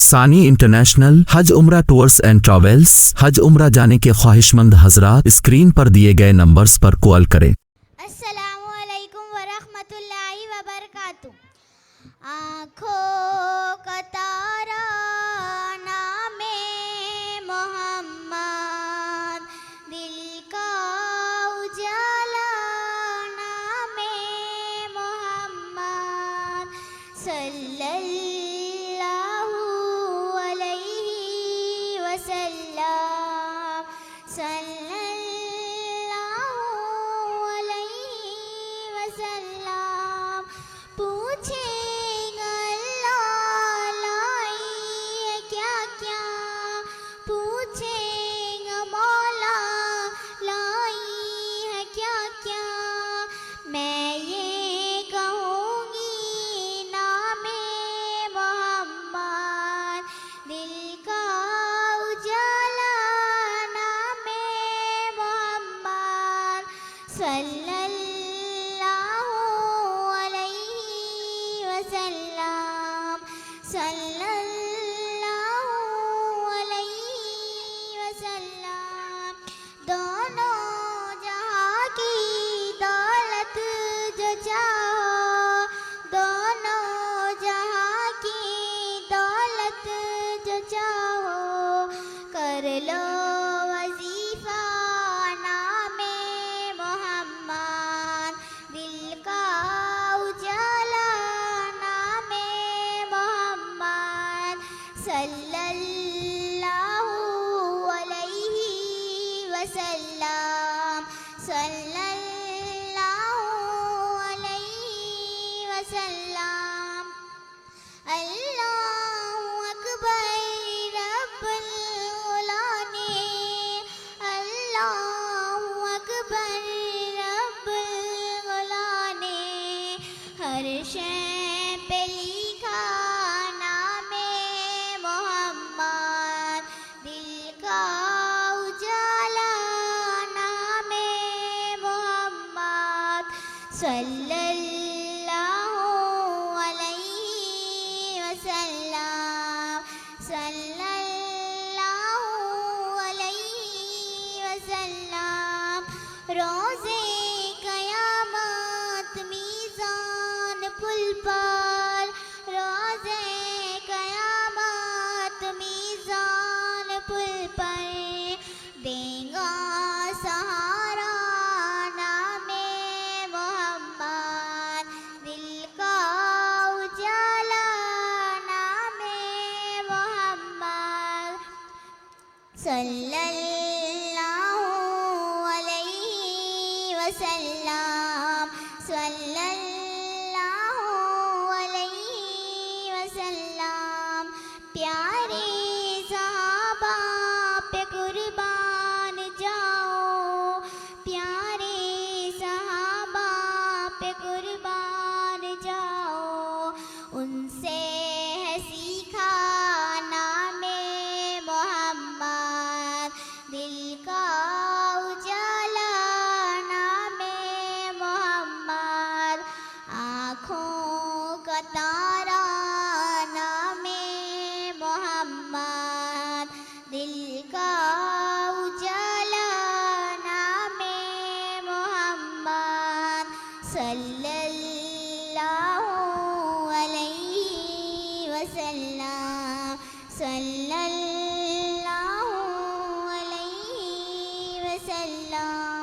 सानी इंटरनेशनल हज उम्रा टूर्स एंड ट्रैवल्स। हज उम्रा जाने के ख्वाहिशमंद हजरात स्क्रीन पर दिए गए नंबर्स पर कॉल करें। अस्सलामु अलैकुम वरहमतुल्लाहि वबरकातुह। आँखों का तारा नामे मोहम्मद, दिल का उजाला नामे मोहम्मद, सल्लल्लाहु अलैहि वसल्लम, सल्लल्लाहु अलैहि वसल्लम। पूछेगा अल्लाह लाई है क्या क्या, पूछेगा मौला लाई है क्या क्या। मैं ये कहूँगी नामे मोहम्मद, दिल का उजाला नामे मोहम्मद, सल्लल्लाहु अलैहि वसल्लम, सल्लल्लाहु अलैहि वसल्लम। दोनों जहाँ की दौलत जो चाहो, दोनों जहाँ की दौलत जो चाहो, कर लो वजीफा नामे मोहम्मद, दिल का उजाला नामे मोहम्मद, सल्लल्लाहु अलैहि वसल्लम, सल्लल्लाहु अलैहि वसल्लम। अल्लाहु अकबर रब्बुल उलाने, अल्लाहु अकबर रब्बुल उलाने। हर शय पे लिखा नामे मोहम्मद, दिल का उजाला नामे मोहम्मद, सल्लल्लाहु अलैहि वसल्लम, सल्लल्लाहु अलैहि वसल्लम। रोज़े क़यामत मीज़ान पुल पर, रोज़े क़यामत मीज़ान पुल पर, देगा सहारा नामे मोहम्मद, दिल का उजाला नामे मोहम्मद, सल्लल्लाहु अलैहि वसल्लम, सल्लल्लाहु अलैहि वसल्लम। प्यारे सहाबा पे कुर्बान जाओ, प्यारे सहाबा पे कुर्बान जाओ, उनसे है सीखा नामे मोहम्मद, दिल का उजाला नामे मोहम्मद। आँखों का तारा नामे मोहम्मद, दिल का उजाला नामे मोहम्मद, सल्लल्लाहु अलैहि वसल्लम, सल्लल्लाहु अलैहि वसल्लम।